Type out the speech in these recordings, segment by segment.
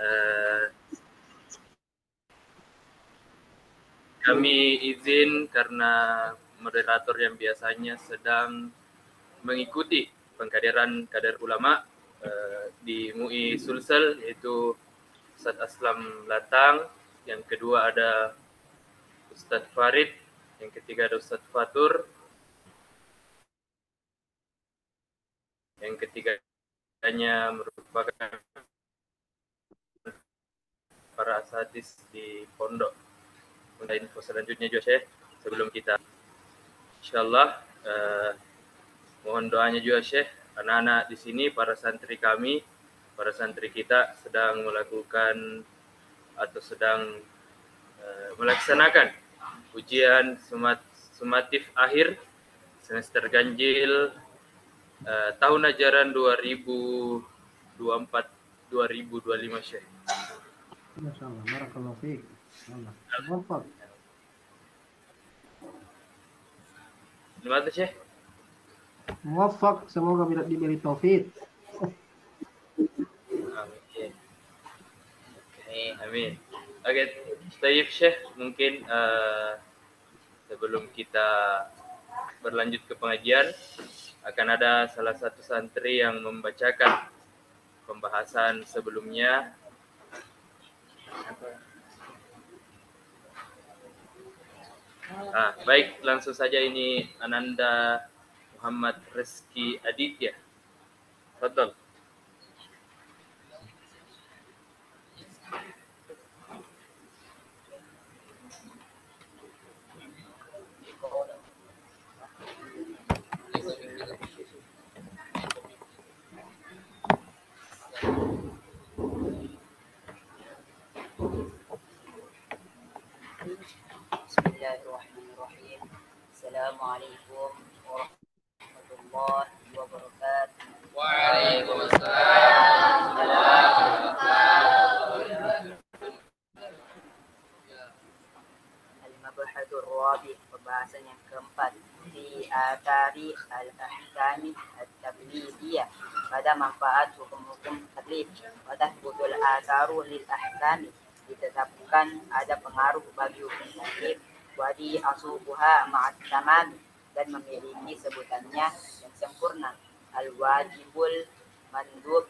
Eh, Kami izin karena moderator yang biasanya sedang mengikuti pengkaderan kader ulama di MUI Sulsel, yaitu Ustadz Aslam Latang, yang kedua ada Ustadz Farid, yang ketiga ada Ustadz Fatur, yang ketiganya merupakan para asatidz di pondok. Untuk info selanjutnya juga Syekh, sebelum kita insyaallah mohon doanya juga Syekh, anak-anak di sini, para santri kami, para santri kita sedang melakukan atau sedang melaksanakan ujian sumatif akhir semester ganjil tahun ajaran 2024-2025 Syekh. Masyaallah, barakallahu fiik. Allah. Muwaffaq. Gimana Syekh? Muwaffaq, semoga diberi taufik. Amin. Amin. Oke, Tayyib Syekh, mungkin sebelum kita berlanjut ke pengajian, akan ada salah satu santri yang membacakan pembahasan sebelumnya. Baik, langsung saja, ini Ananda Muhammad Rizki Aditya. Fadhal. Bismillahirrahmanirrahim. Assalamualaikum warahmatullahi wabarakatuh. Waalaikumsalam warahmatullahi wabarakatuh. Al-Mabhathur Rabi', pembahasan yang keempat, fi athari al-ahkami at-taklifiyah, pada manfaat hukum-hukum taklif. Pada butul atharu lil ahkami, ditetapkan ada pengaruh bagi hukum taklif. Wadi asubuha ma'at tamam, dan memiliki sebutannya yang sempurna. Al-wajibul mandub,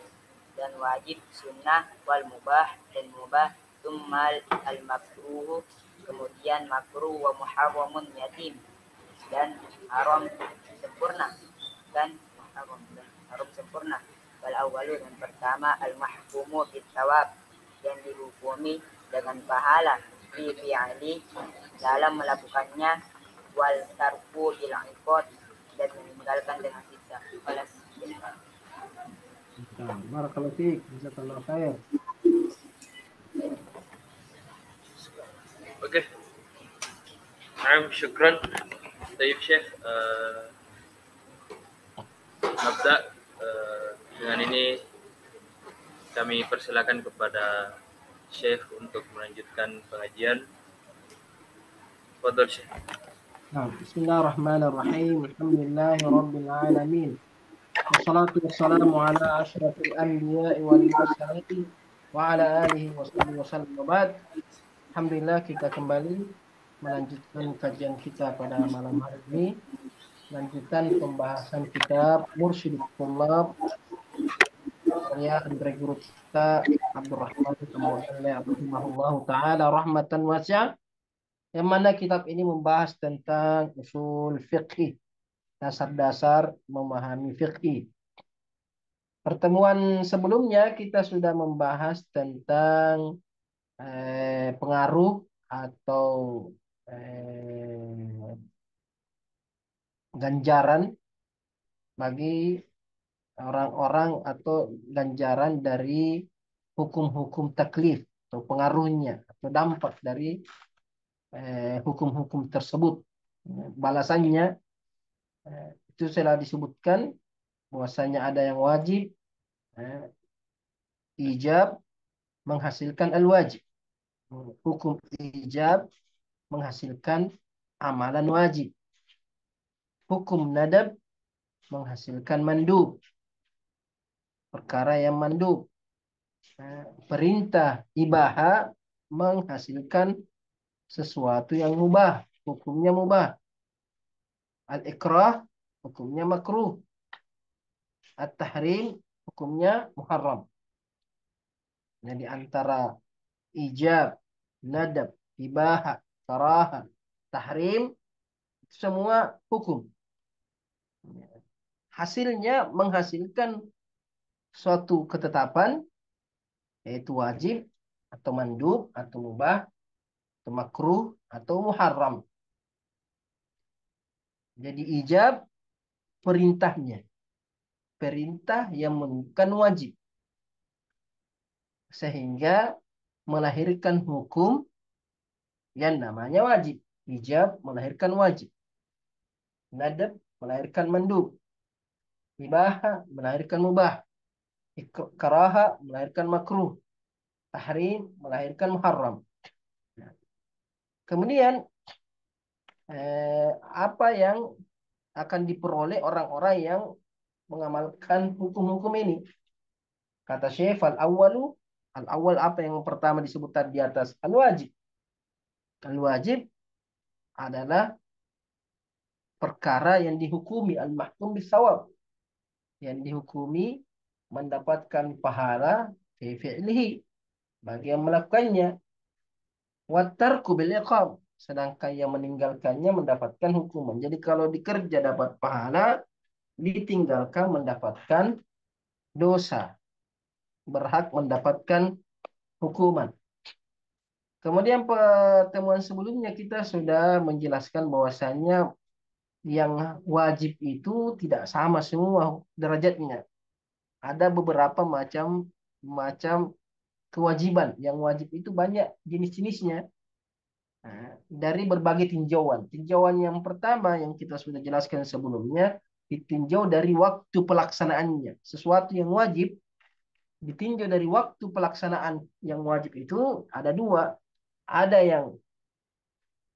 dan wajib, sunnah, wal mubah, dan mubah, tummal al-makruh, kemudian makruh, wa muharramun yatim, dan haram sempurna, dan haram sempurna. Wal awwalu, yang pertama, al-mahkumu bit thawab, yang dihukumi dengan pahala, fi fi'ali, dalam melakukannya, wal tarku bil iqad, dan meninggalkan dengan siksa. Barakallahu fiik, jazakallahu khair. Oke. Syukran Tayyib Syekh. Nabda, dengan ini kami persilakan kepada Syekh untuk melanjutkan pengajian. Fadhal Syekh. Bismillahirrahmanirrahim. Alhamdulillahi rabbil alamin. Wassalatu wassalamu ala asyrafil anbiya'i wal mursalin wa ala alihi wasallam wa ba'd. Alhamdulillah, kita kembali melanjutkan kajian kita pada malam hari ini. Lanjutan pembahasan kitab Mursyidut Thullab karya Andre Guru kita Abdurrahman rahimahullahu taala rahmatan wasi'ah, yang mana kitab ini membahas tentang usul fiqih, dasar-dasar memahami fiqih. Pertemuan sebelumnya kita sudah membahas tentang pengaruh atau ganjaran bagi orang-orang, atau ganjaran dari hukum-hukum taklif, atau pengaruhnya atau dampak dari hukum-hukum tersebut. Balasannya itu telah disebutkan bahwasanya ada yang wajib, ijab menghasilkan al-wajib, hukum ijab menghasilkan amalan wajib, hukum nadab menghasilkan mandub, perkara yang mandub, Perintah ibaha menghasilkan sesuatu yang mubah, hukumnya mubah. Al-ikrah hukumnya makruh. At-tahrim hukumnya muharram. Jadi antara ijab, nadab, ibaha, karaha, tahrim itu semua hukum. Hasilnya menghasilkan suatu ketetapan yaitu wajib atau mandub atau mubah atau makruh atau muharram. Jadi ijab perintahnya, perintah yang menunjukkan wajib sehingga melahirkan hukum yang namanya wajib. Ijab melahirkan wajib. Nadab melahirkan mandub. Ibaha melahirkan mubah. Karaha melahirkan makruh. Tahrim melahirkan muharram. Kemudian apa yang akan diperoleh orang-orang yang mengamalkan hukum-hukum ini? Kata Syekh, al-awwal apa yang pertama disebutkan di atas? Al-wajib. Al-wajib adalah perkara yang dihukumi, al-mahkum bisawab, yang dihukumi mendapatkan pahala fi fi'lihi bagi yang melakukannya. Wattarku bil iqab, sedangkan yang meninggalkannya mendapatkan hukuman. Jadi kalau dikerja dapat pahala, ditinggalkan mendapatkan dosa, berhak mendapatkan hukuman. Kemudian pertemuan sebelumnya kita sudah menjelaskan bahwasannya yang wajib itu tidak sama semua derajatnya. Ada beberapa macam kewajiban. Yang wajib itu banyak jenis-jenisnya. Nah, dari berbagai tinjauan. Tinjauan yang pertama yang kita sudah jelaskan sebelumnya, ditinjau dari waktu pelaksanaannya. Sesuatu yang wajib ditinjau dari waktu pelaksanaan. Yang wajib itu ada dua. Ada yang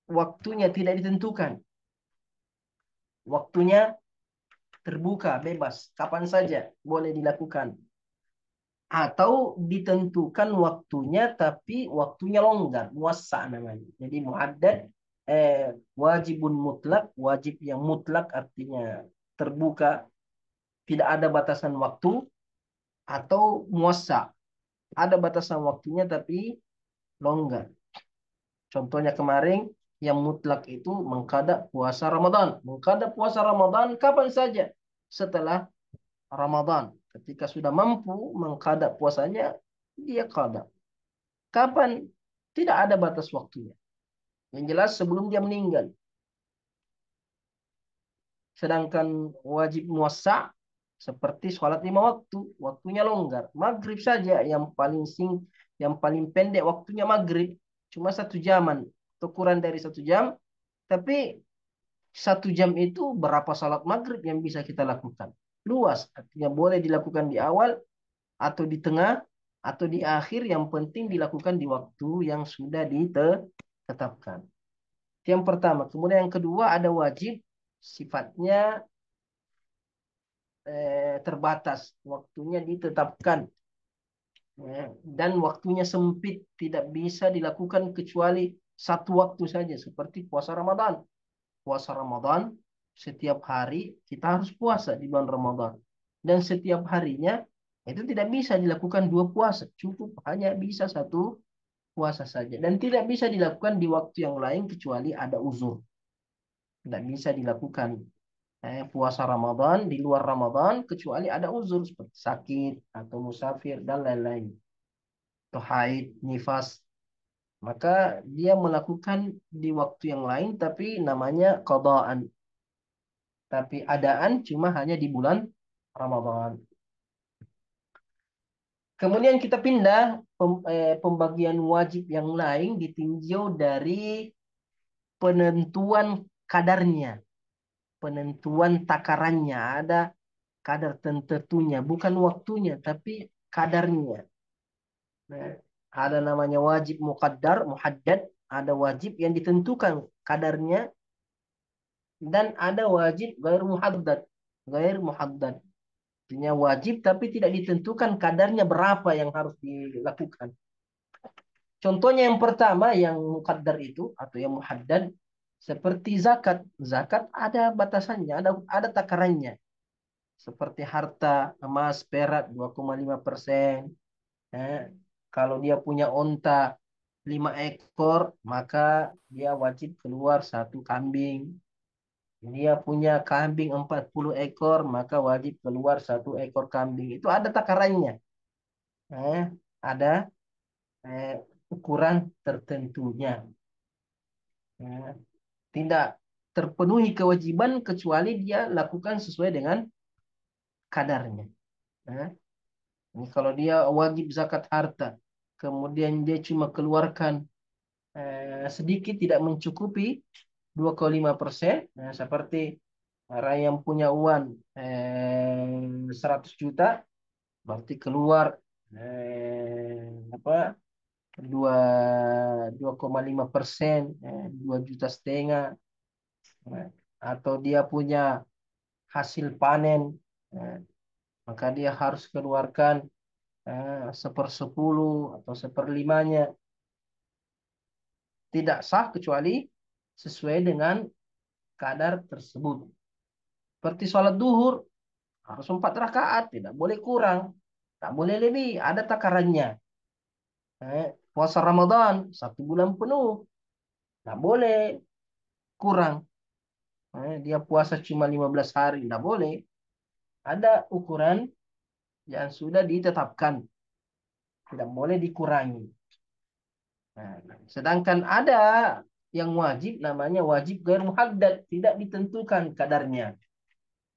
waktunya tidak ditentukan. Waktunya terbuka, bebas, kapan saja boleh dilakukan. Atau ditentukan waktunya tapi waktunya longgar, muassa namanya. Jadi muhaddad, wajibun mutlak, wajib yang mutlak artinya terbuka, tidak ada batasan waktu. Atau muassa, ada batasan waktunya tapi longgar. Contohnya kemarin yang mutlak itu mengqada puasa Ramadan. Mengqada puasa Ramadan kapan saja setelah Ramadan. Ketika sudah mampu mengqada puasanya, dia qada. Kapan? Tidak ada batas waktunya. Yang jelas sebelum dia meninggal. Sedangkan wajib muassa seperti sholat 5 waktu, waktunya longgar. Maghrib saja yang paling pendek waktunya maghrib, cuma 1 jaman atau kurang dari 1 jam. Tapi 1 jam itu berapa salat maghrib yang bisa kita lakukan? Luas, artinya boleh dilakukan di awal atau di tengah atau di akhir. Yang penting dilakukan di waktu yang sudah ditetapkan. Yang pertama. Kemudian yang kedua ada wajib, sifatnya terbatas, waktunya ditetapkan. Dan waktunya sempit, tidak bisa dilakukan kecuali satu waktu saja, seperti puasa Ramadan. Puasa Ramadan setiap hari kita harus puasa di bulan Ramadan, dan setiap harinya itu tidak bisa dilakukan 2 puasa, cukup hanya bisa 1 puasa saja, dan tidak bisa dilakukan di waktu yang lain kecuali ada uzur. Tidak bisa dilakukan puasa Ramadan di luar Ramadan kecuali ada uzur seperti sakit atau musafir dan lain-lain, atau haid, nifas. Maka dia melakukan di waktu yang lain tapi namanya qadaan. Tapi adaan cuma hanya di bulan Ramadan. Kemudian kita pindah pembagian wajib yang lain ditinjau dari penentuan kadarnya, penentuan takarannya. Ada kadar tentunya, bukan waktunya, tapi kadarnya. Nah, ada namanya wajib muqaddar, muhaddad, ada wajib yang ditentukan kadarnya, dan ada wajib gair muhaddad, gair muhaddad. Artinya wajib tapi tidak ditentukan kadarnya berapa yang harus dilakukan. Contohnya yang pertama yang muqaddar itu atau yang muhaddad seperti zakat. Zakat ada batasannya, ada takarannya. Seperti harta, emas, perak 2,5%. Eh, Kalau dia punya onta 5 ekor, maka dia wajib keluar satu kambing. Dia punya kambing 40 ekor, maka wajib keluar satu ekor kambing. Itu ada takarannya. Eh, ada eh, ukuran tertentunya. Eh, Tidak terpenuhi kewajiban kecuali dia lakukan sesuai dengan kadarnya. Eh, Ini kalau dia wajib zakat harta, kemudian dia cuma keluarkan sedikit tidak mencukupi 2,5%, nah, seperti orang yang punya uang 100 juta, berarti keluar apa 2,5%, 2,5 juta. Nah, atau dia punya hasil panen, nah, maka dia harus keluarkan 1/10 atau 1/5-nya. Tidak sah kecuali sesuai dengan kadar tersebut. Seperti sholat duhur, harus 4 rakaat, tidak boleh kurang, tak boleh lebih, ada takarannya. Puasa Ramadan, 1 bulan penuh, tak boleh kurang. Dia puasa cuma 15 hari, tidak boleh. Ada ukuran yang sudah ditetapkan, tidak boleh dikurangi. Nah, sedangkan ada yang wajib, namanya wajib gair muhaddad, tidak ditentukan kadarnya.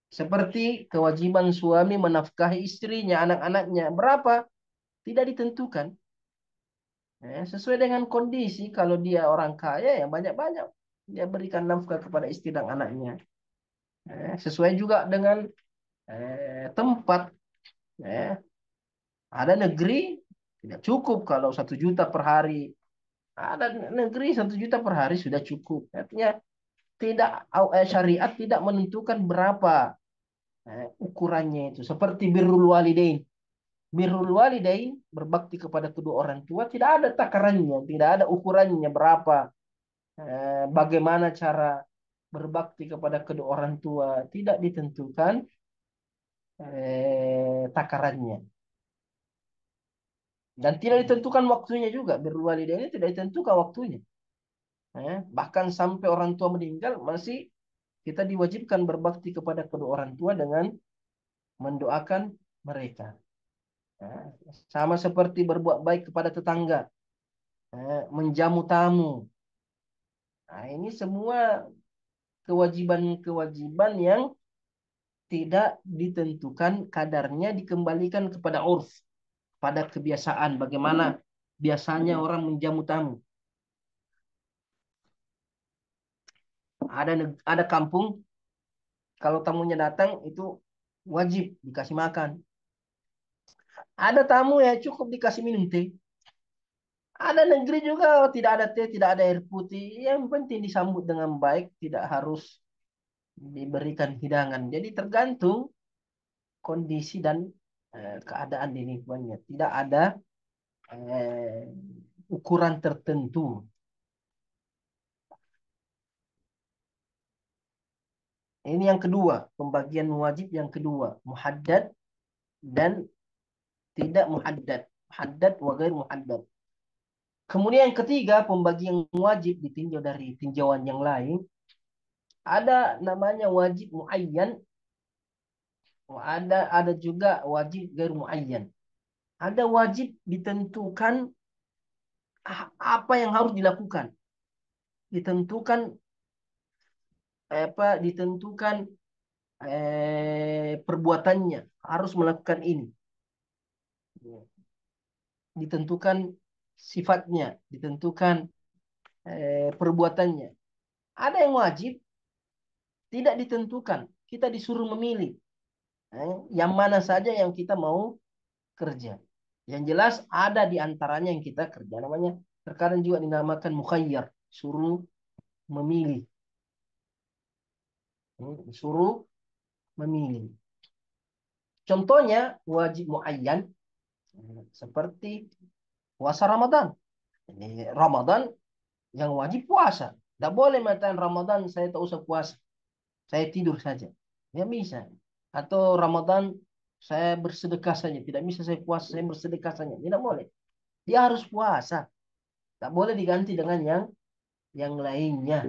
Seperti kewajiban suami menafkahi istrinya, anak-anaknya. Berapa? Tidak ditentukan. Sesuai dengan kondisi, kalau dia orang kaya ya banyak-banyak. Dia berikan nafkah kepada istri dan anaknya. Sesuai juga dengan tempat. Eh, Ada negeri tidak cukup kalau 1 juta per hari. Ada negeri 1 juta per hari sudah cukup. Artinya tidak syariat tidak menentukan berapa ukurannya itu. Seperti birrul walidain. Birrul walidain, berbakti kepada kedua orang tua, tidak ada takarannya, tidak ada ukurannya berapa. Bagaimana cara berbakti kepada kedua orang tua, tidak ditentukan takarannya. Dan tidak ditentukan waktunya juga. Birrul walidain ini tidak ditentukan waktunya. Bahkan sampai orang tua meninggal, masih kita diwajibkan berbakti kepada kedua orang tua dengan mendoakan mereka. Sama seperti berbuat baik kepada tetangga, menjamu tamu. Nah, ini semua kewajiban-kewajiban yang tidak ditentukan kadarnya, dikembalikan kepada urf, pada kebiasaan. Bagaimana biasanya orang menjamu tamu. Ada kampung, kalau tamunya datang itu wajib dikasih makan. Ada tamu ya cukup dikasih minum teh. Ada negeri juga tidak ada teh, tidak ada air putih. Yang penting disambut dengan baik, tidak harus diberikan hidangan. Jadi tergantung kondisi dan keadaan di lingkungannya. Tidak ada eh, ukuran tertentu. Ini yang kedua, pembagian wajib yang kedua, muhaddad dan tidak muhaddad. Muhaddad wa ghair muhaddad. Kemudian yang ketiga, pembagian wajib ditinjau dari tinjauan yang lain. Ada namanya wajib muayyan, ada juga wajib ghair muayyan. Ada wajib ditentukan apa yang harus dilakukan. Ditentukan ditentukan perbuatannya harus melakukan ini. Ditentukan sifatnya, ditentukan perbuatannya. Ada yang wajib tidak ditentukan, kita disuruh memilih yang mana saja yang kita mau kerja. Yang jelas ada di antaranya yang kita kerja, namanya terkadang juga dinamakan mukhayyar, suruh memilih. Suruh memilih. Contohnya wajib muayyan seperti puasa Ramadan. Ini Ramadan yang wajib puasa. Tidak boleh mengatakan Ramadan saya tak usah puasa, saya tidur saja. Ya bisa. Atau Ramadan saya bersedekah saja. Tidak bisa saya puasa, saya bersedekah saja. Tidak boleh. Dia harus puasa. Tak boleh diganti dengan yang lainnya.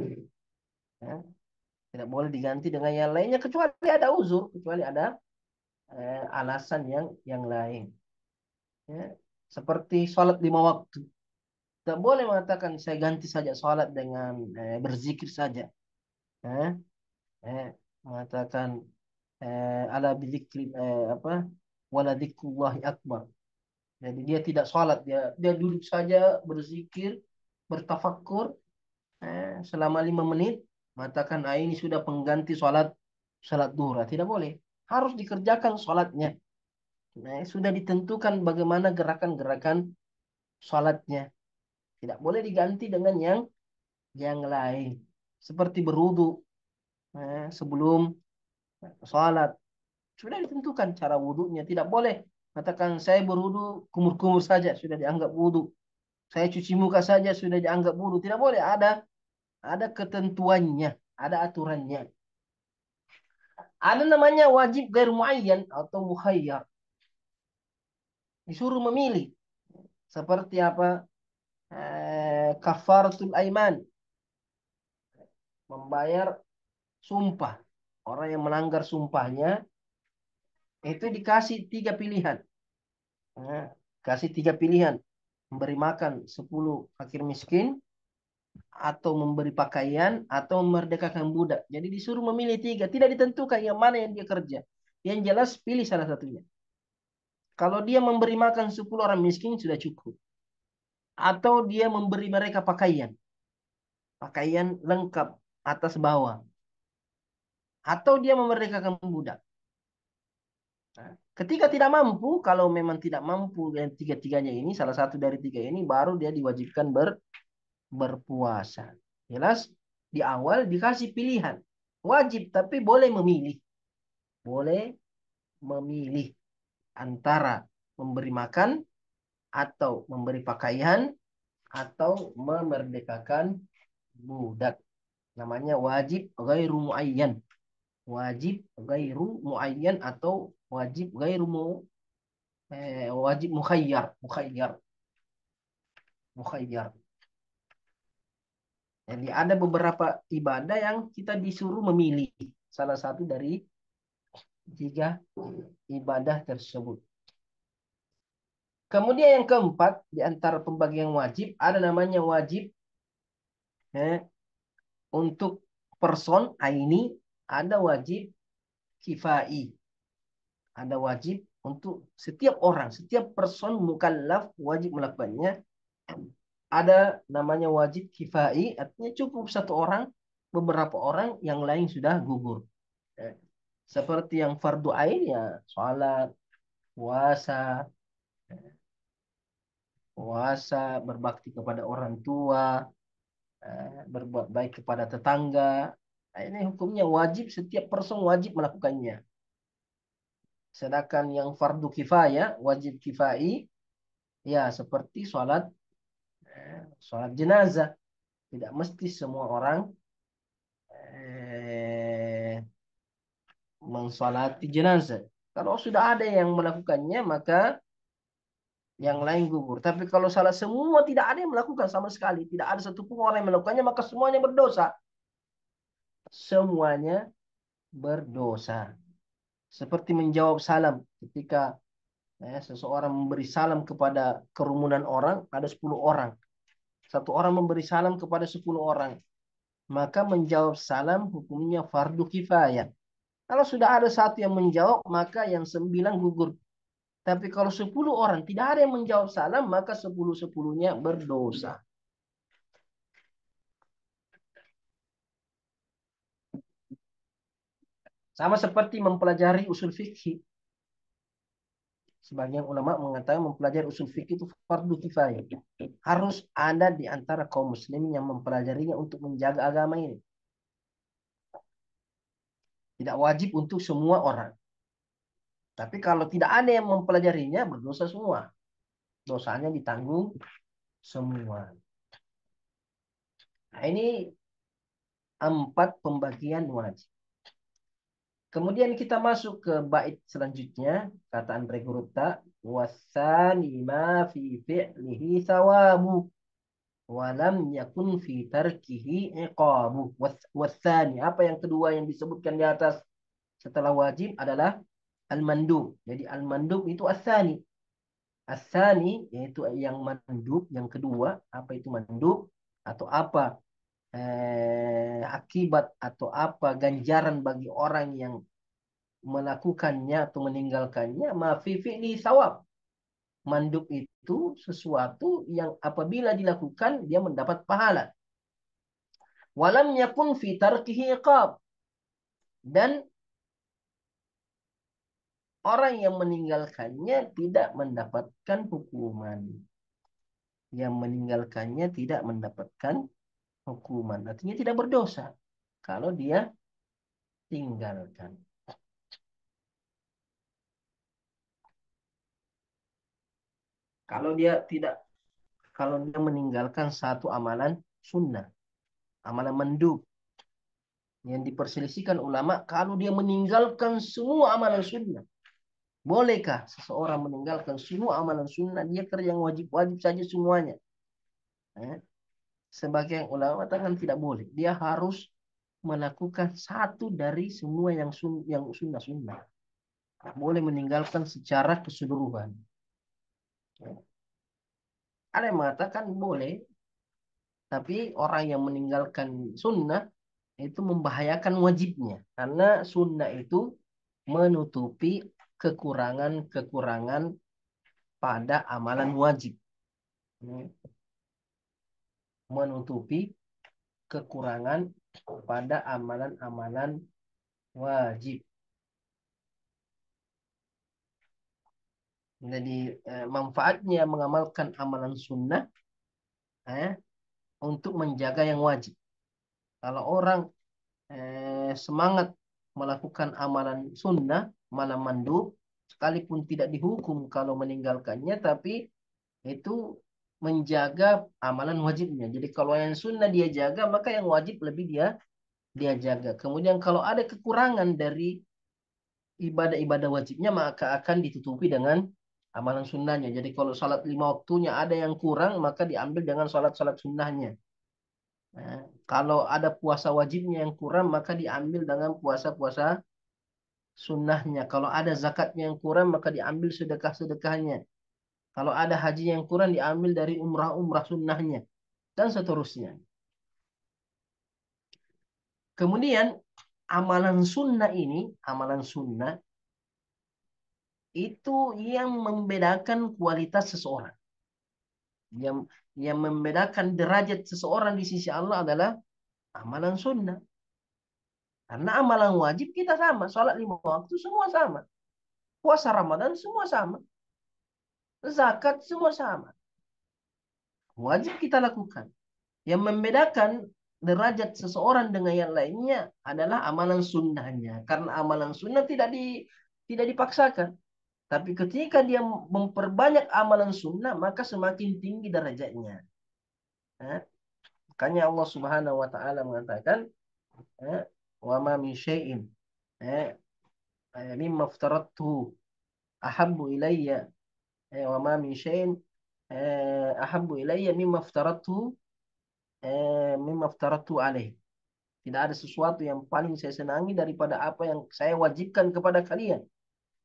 Ya. Tidak boleh diganti dengan yang lainnya kecuali ada uzur, kecuali ada alasan yang lain. Ya. Seperti sholat 5 waktu. Tidak boleh mengatakan saya ganti saja sholat dengan berzikir saja. Eh, eh, Mengatakan ala bidzikri apa wala dzikrullahi akbar. Jadi dia tidak sholat, dia duduk saja berzikir, bertafakur selama 5 menit, mengatakan ini sudah pengganti sholat duha. Tidak boleh. Harus dikerjakan sholatnya. Nah, sudah ditentukan bagaimana gerakan-gerakan sholatnya. Tidak boleh diganti dengan yang lain. Seperti berwudu sebelum sholat. Sudah ditentukan cara wudhunya. Tidak boleh katakan saya berwudu kumur-kumur saja sudah dianggap wudhu. Saya cuci muka saja sudah dianggap wudhu. Tidak boleh. Ada ketentuannya, ada aturannya. Ada namanya wajib gair muayyan atau mukhayyar. Disuruh memilih. Seperti apa? Kafaratul aiman. Membayar sumpah. Orang yang melanggar sumpahnya itu dikasih 3 pilihan. Kasih 3 pilihan. Memberi makan 10 fakir miskin, atau memberi pakaian, atau memerdekakan budak. Jadi disuruh memilih 3. Tidak ditentukan yang mana yang dia kerja. Yang jelas pilih salah satunya. Kalau dia memberi makan 10 orang miskin sudah cukup. Atau dia memberi mereka pakaian. Pakaian lengkap atas bawah. Atau dia memerdekakan budak. Nah, ketika tidak mampu, kalau memang tidak mampu yang tiga-tiganya ini, salah satu dari 3 ini, baru dia diwajibkan berpuasa. Jelas? Di awal dikasih pilihan. Wajib, tapi boleh memilih. Boleh memilih antara memberi makan, atau memberi pakaian, atau memerdekakan budak. Namanya wajib ghairu muayyan. Wajib ghairu muayyan atau wajib wajib mukhayyar. Mukhayyar. Jadi ada beberapa ibadah yang kita disuruh memilih salah satu dari 3 ibadah tersebut. Kemudian yang keempat di antara pembagian wajib ada namanya wajib untuk person aini, ada wajib kifai. Ada wajib untuk setiap orang, setiap person mukallaf wajib melakukannya. Ada namanya wajib kifai, artinya cukup 1 orang, beberapa orang yang lain sudah gugur. Seperti yang fardu ain ya, sholat, puasa, berbakti kepada orang tua, berbuat baik kepada tetangga. Nah, ini hukumnya wajib, setiap person wajib melakukannya. Sedangkan yang fardu kifayah, wajib kifai, ya seperti sholat jenazah. Tidak mesti semua orang mensolati jenazah. Kalau sudah ada yang melakukannya, maka yang lain gugur. Tapi kalau salah semua tidak ada yang melakukan sama sekali, tidak ada satupun orang yang melakukannya, maka semuanya berdosa. Semuanya berdosa. Seperti menjawab salam ketika seseorang memberi salam kepada kerumunan orang, ada 10 orang. 1 orang memberi salam kepada 10 orang. Maka menjawab salam hukumnya fardu kifayah. Kalau sudah ada 1 yang menjawab, maka yang 9 gugur. Tapi kalau 10 orang tidak ada yang menjawab salam, maka 10-10-nya berdosa. Sama seperti mempelajari usul fikih. Sebagian ulama mengatakan mempelajari usul fikih itu fardu kifayah. Harus ada di antara kaum muslimin yang mempelajarinya untuk menjaga agama ini. Tidak wajib untuk semua orang. Tapi kalau tidak ada yang mempelajarinya, berdosa semua. Dosanya ditanggung semua. Nah, ini 4 pembagian wajib. Kemudian kita masuk ke bait selanjutnya, kata Andre Gurupta, wasani ma fi fi'lihi thawabu walam yakun fi tarkihi iqabu. Wasani, apa yang kedua yang disebutkan di atas setelah wajib adalah al-mandub. Jadi al-mandub itu as-sani. As-sani yaitu yang mandub, yang kedua. Apa itu mandub? Atau apa akibat atau apa ganjaran bagi orang yang melakukannya atau meninggalkannya, mafi fi'li sawab. Mandub itu sesuatu yang apabila dilakukan dia mendapat pahala. Walam yakun fi tarkihi iqab. Dan orang yang meninggalkannya tidak mendapatkan hukuman. Yang meninggalkannya tidak mendapatkan hukuman. Artinya tidak berdosa kalau dia tinggalkan. Kalau dia meninggalkan satu amalan sunnah, amalan mandub, yang diperselisihkan ulama, kalau dia meninggalkan semua amalan sunnah, bolehkah seseorang meninggalkan semua amalan sunnah, dia kerja yang wajib-wajib saja semuanya? Sebagian ulama mengatakan tidak boleh. Dia harus melakukan satu dari semua yang sunnah-sunnah. Tak boleh meninggalkan secara keseluruhan. Ada yang mengatakan boleh, tapi orang yang meninggalkan sunnah itu membahayakan wajibnya. Karena sunnah itu menutupi kekurangan-kekurangan pada amalan wajib. Menutupi kekurangan pada amalan-amalan wajib. Jadi manfaatnya mengamalkan amalan sunnah untuk menjaga yang wajib. Kalau orang semangat melakukan amalan sunnah, malam mandub, sekalipun tidak dihukum kalau meninggalkannya, tapi itu menjaga amalan wajibnya. Jadi kalau yang sunnah dia jaga, maka yang wajib lebih dia jaga. Kemudian kalau ada kekurangan dari ibadah-ibadah wajibnya, maka akan ditutupi dengan amalan sunnahnya. Jadi kalau salat 5 waktunya ada yang kurang, maka diambil dengan salat-salat sunnahnya. Nah, kalau ada puasa wajibnya yang kurang, maka diambil dengan puasa-puasa sunnahnya. Kalau ada zakatnya yang kurang, maka diambil sedekah-sedekahnya. Kalau ada haji yang kurang, diambil dari umrah-umrah sunnahnya. Dan seterusnya. Kemudian, amalan sunnah ini, amalan sunnah, itu yang membedakan kualitas seseorang. Yang membedakan derajat seseorang di sisi Allah adalah amalan sunnah. Karena amalan wajib kita sama. Sholat 5 waktu semua sama. Puasa Ramadan semua sama. Zakat semua sama. Wajib kita lakukan. Yang membedakan derajat seseorang dengan yang lainnya adalah amalan sunnahnya. Karena amalan sunnah tidak dipaksakan. Tapi ketika dia memperbanyak amalan sunnah, maka semakin tinggi derajatnya. Makanya Allah Subhanahu wa taala mengatakan, wa ma min syai'in mimma aftaradtu ahabbu ilayya wa ma min syai'in ahabbu ilayya mimma aftaradtu alaih. Tidak ada sesuatu yang paling saya senangi daripada apa yang saya wajibkan kepada kalian.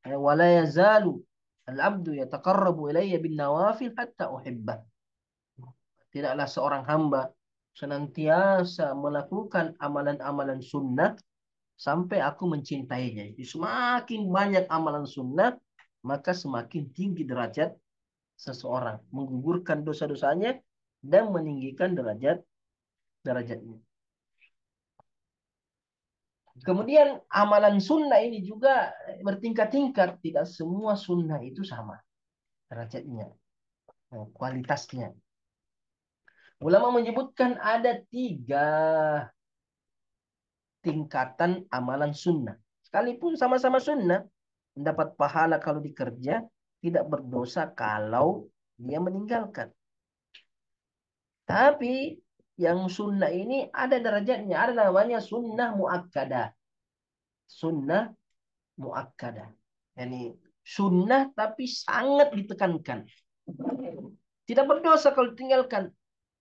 Wala yazalu al-abdu yataqarrabu ilayya bin nawafil hatta uhibbah. Tidaklah seorang hamba senantiasa melakukan amalan-amalan sunnah sampai aku mencintainya. Jadi semakin banyak amalan sunnah, maka semakin tinggi derajat seseorang. Menggugurkan dosa-dosanya dan meninggikan derajatnya. Kemudian amalan sunnah ini juga bertingkat-tingkat. Tidak semua sunnah itu sama derajatnya, kualitasnya. Ulama menyebutkan ada 3 tingkatan amalan sunnah. Sekalipun sama-sama sunnah, mendapat pahala kalau dikerja, tidak berdosa kalau dia meninggalkan. Tapi yang sunnah ini ada derajatnya, ada namanya sunnah muakkadah. Sunnah muakkadah. Yani sunnah tapi sangat ditekankan. Tidak berdosa kalau ditinggalkan.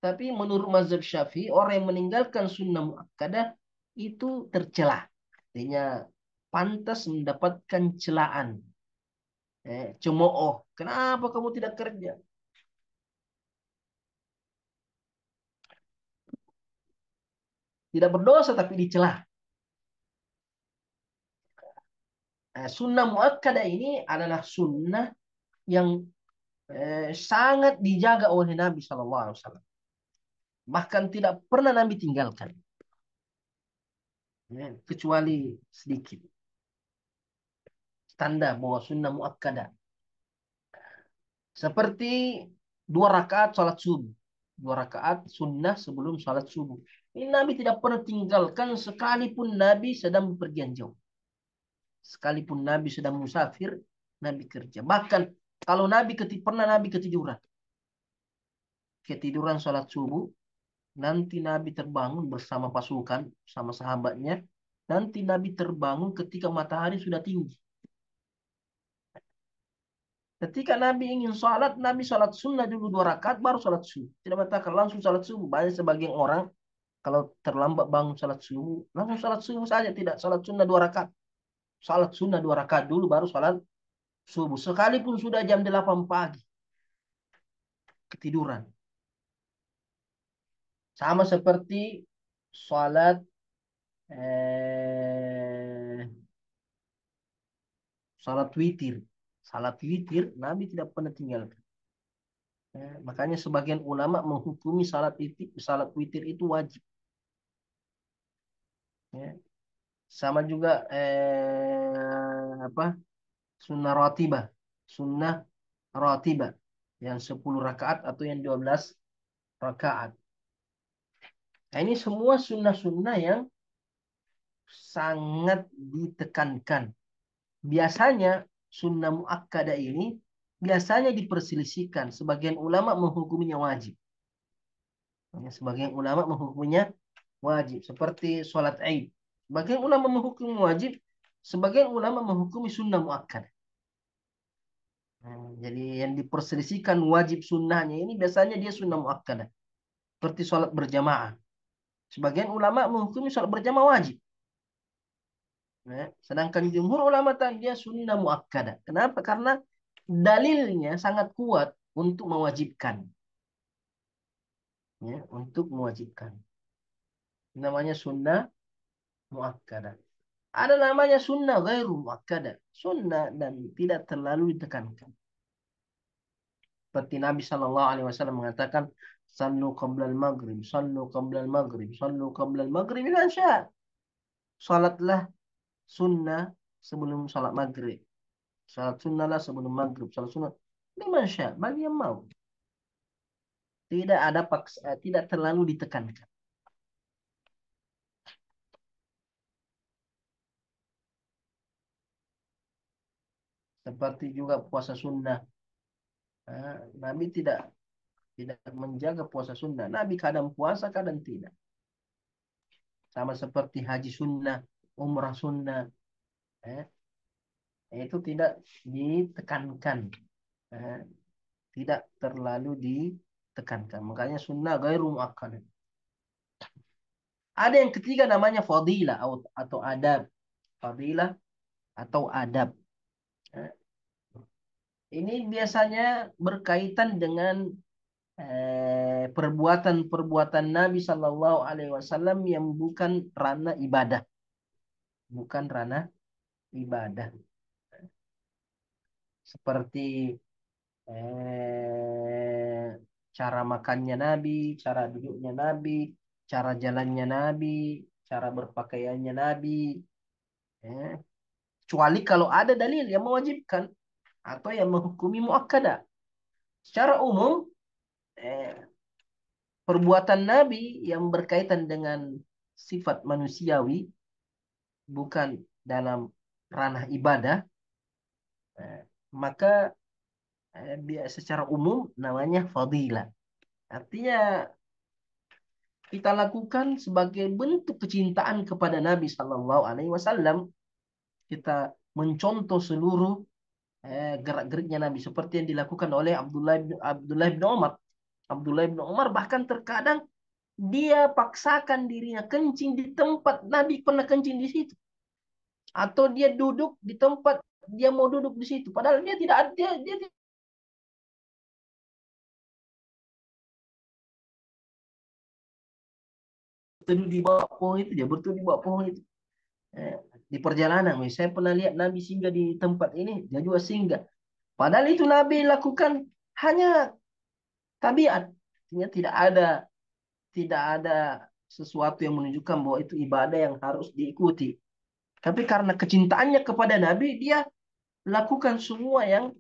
Tapi menurut mazhab Syafi'i, orang yang meninggalkan sunnah muakkadah itu tercela. Artinya pantas mendapatkan celaan. Cemooh. Kenapa kamu tidak kerja? Tidak berdosa tapi dicela. Sunnah muakkadah ini adalah sunnah yang sangat dijaga oleh Nabi SAW. Bahkan tidak pernah Nabi tinggalkan. Kecuali sedikit. Tanda bahwa sunnah muakkadah. Seperti 2 rakaat sholat subuh. 2 rakaat sunnah sebelum sholat subuh. Ini Nabi tidak pernah tinggalkan sekalipun Nabi sedang bepergian jauh. Sekalipun Nabi sedang musafir, Nabi kerja. Bahkan kalau pernah Nabi ketiduran. Ketiduran sholat subuh, nanti Nabi terbangun bersama pasukan, sama sahabatnya. Nanti Nabi terbangun ketika matahari sudah tinggi. Ketika Nabi ingin sholat, Nabi sholat sunnah dulu 2 rakaat, baru sholat subuh. Tidak batalkan langsung sholat subuh. Banyak sebagian orang, kalau terlambat bangun sholat subuh, langsung sholat subuh saja. Tidak, sholat sunnah 2 rakaat. Sholat sunnah 2 rakaat dulu, baru sholat subuh. Sekalipun sudah jam 8 pagi. Ketiduran. Sama seperti sholat eh, salat witir. Salat witir Nabi tidak pernah tinggalkan. Makanya sebagian ulama menghukumi salat witir itu wajib. Ya. Sama juga sunnah ratibah. Sunnah ratibah yang 10 rakaat atau yang 12 rakaat. Nah, ini semua sunnah-sunnah yang sangat ditekankan. Biasanya sunnah muakkadah ini biasanya diperselisihkan. Sebagian ulama menghukuminya wajib. Sebagian ulama menghukuminya wajib. Seperti sholat Aid. Sebagian ulama menghukumi wajib. Sebagian ulama menghukumi sunnah muakkadah. Jadi yang diperselisihkan wajib sunnahnya ini biasanya dia sunnah muakkadah. Seperti sholat berjamaah. Sebagian ulama menghukumi sholat berjamaah wajib. Sedangkan jumhur ulama dia sunnah muakkadah. Kenapa? Karena dalilnya sangat kuat untuk mewajibkan. Untuk mewajibkan. Namanya sunnah muakkadah. Ada namanya sunnah ghairu muakkadah. Sunnah dan tidak terlalu ditekankan. Seperti Nabi SAW mengatakan, Sallu qabla al-maghrib, sallu qabla al-maghrib, sallu qabla al-maghrib, ila sya'. Salatlah sunnah sebelum salat maghrib. Salat sunnahlah sebelum maghrib. Salat sunnah. Liman sya', bagi yang mau. Tidak ada paksa, tidak terlalu ditekankan. Seperti juga puasa sunnah. Nabi tidak menjaga puasa sunnah. Nabi kadang puasa, kadang tidak. Sama seperti haji sunnah, umrah sunnah. Itu tidak ditekankan. Eh, Tidak terlalu ditekankan. Makanya sunnah gairu muakkadah. Ada yang ketiga namanya fadilah atau adab. Fadilah atau adab. Eh, Ini biasanya berkaitan dengan perbuatan-perbuatan Nabi Shallallahu Alaihi Wasallam yang bukan ranah ibadah, bukan ranah ibadah, seperti eh, cara makannya Nabi, cara duduknya Nabi, cara jalannya Nabi, cara berpakaiannya Nabi. Eh, Kecuali kalau ada dalil yang mewajibkan atau yang menghukumi muakkadah. Secara umum, eh, perbuatan Nabi yang berkaitan dengan sifat manusiawi bukan dalam ranah ibadah, Eh, maka secara umum namanya fadilah. Artinya kita lakukan sebagai bentuk kecintaan kepada Nabi Sallallahu Alaihi Wasallam. Kita mencontoh seluruh gerak-geriknya Nabi seperti yang dilakukan oleh Abdullah bin Umar. Abdullah bin Umar bahkan terkadang dia paksakan dirinya kencing di tempat Nabi pernah kencing di situ, atau dia duduk di tempat dia mau duduk di situ, padahal dia tidak ada dia berteduh di bawah pohon itu, dia berteduh di bawah pohon itu. Eh, di perjalanan, saya pernah lihat Nabi singgah di tempat ini, dia juga singgah. Padahal itu Nabi lakukan hanya tabiat, artinya tidak ada sesuatu yang menunjukkan bahwa itu ibadah yang harus diikuti. Tapi karena kecintaannya kepada Nabi, dia lakukan semua yang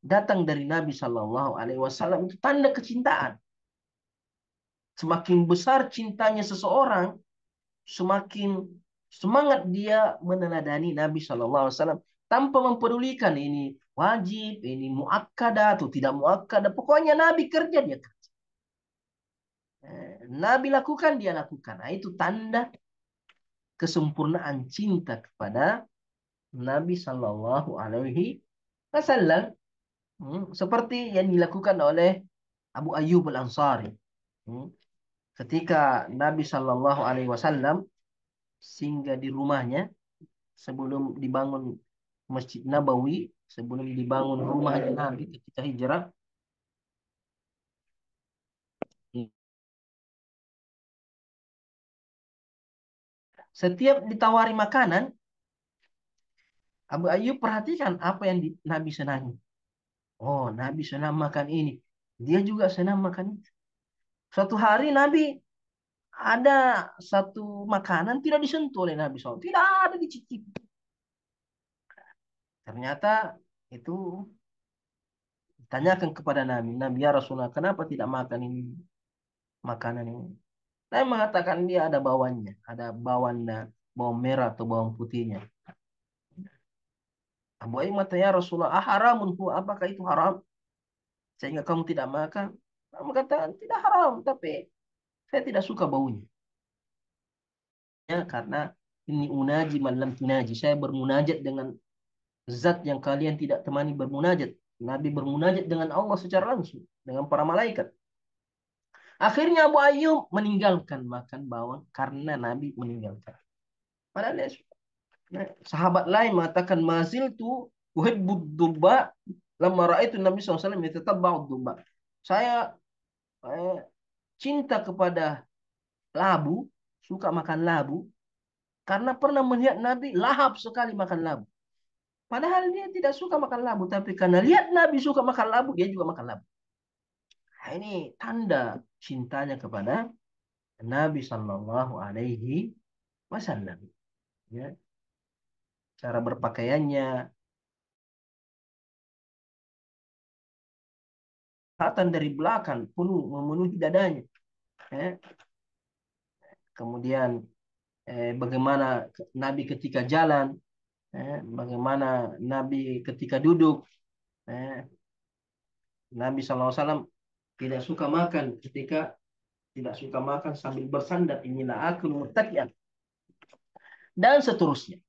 datang dari Nabi Shallallahu Alaihi Wasallam. Itu tanda kecintaan. Semakin besar cintanya seseorang, semakin semangat dia meneladani Nabi Shallallahu Alaihi Wasallam tanpa mempedulikan ini wajib, ini muakkada atau tidak muakkada. Pokoknya Nabi kerja dia kerja. Nabi lakukan dia lakukan. Nah, itu tanda kesempurnaan cinta kepada Nabi Shallallahu Alaihi Wasallam. Seperti yang dilakukan oleh Abu Ayyub Al Ansari. Ketika Nabi Shallallahu Alaihi Wasallam singgah di rumahnya sebelum dibangun Masjid Nabawi, sebelum dibangun rumahnya Nabi ketika hijrah. Setiap ditawari makanan, Abu Ayyub perhatikan apa yang Nabi senangi. Oh, Nabi senang makan ini. Dia juga senang makan itu. Suatu hari Nabi ada satu makanan tidak disentuh oleh Nabi SAW. Tidak ada dicicipi. Ternyata itu ditanyakan kepada Nabi. Nabi, ya Rasulullah, kenapa tidak makan ini makanan ini? Saya mengatakan dia ada bawangnya. Ada bawang merah atau bawang putihnya. Abu Ayyub mata, ya Rasulullah, haramun hu, apakah itu haram? Sehingga kamu tidak makan. Kamu katakan tidak haram, tapi saya tidak suka baunya. Ya, karena ini unaji malam tunaji. Saya bermunajat dengan zat yang kalian tidak temani bermunajat. Nabi bermunajat dengan Allah secara langsung. Dengan para malaikat. Akhirnya Abu Ayyub meninggalkan makan bawang karena Nabi meninggalkan. Padahal sahabat lain mengatakan mazil tu uhibbud dubba lamma raaitu Nabi SAW yatatabba'ud dubba. Saya eh, cinta kepada labu, suka makan labu karena pernah melihat Nabi lahap sekali makan labu. Padahal dia tidak suka makan labu, tapi karena lihat Nabi suka makan labu, dia juga makan labu. Nah, ini tanda cintanya kepada Nabi Shallallahu Alaihi Wasallam. Ya, cara berpakaiannya, kelihatan dari belakang penuh memenuhi dadanya. Ya. Kemudian bagaimana Nabi ketika jalan, bagaimana Nabi ketika duduk. Nabi SAW tidak suka makan tidak suka makan sambil bersandar, inilah aku muttaqian dan seterusnya.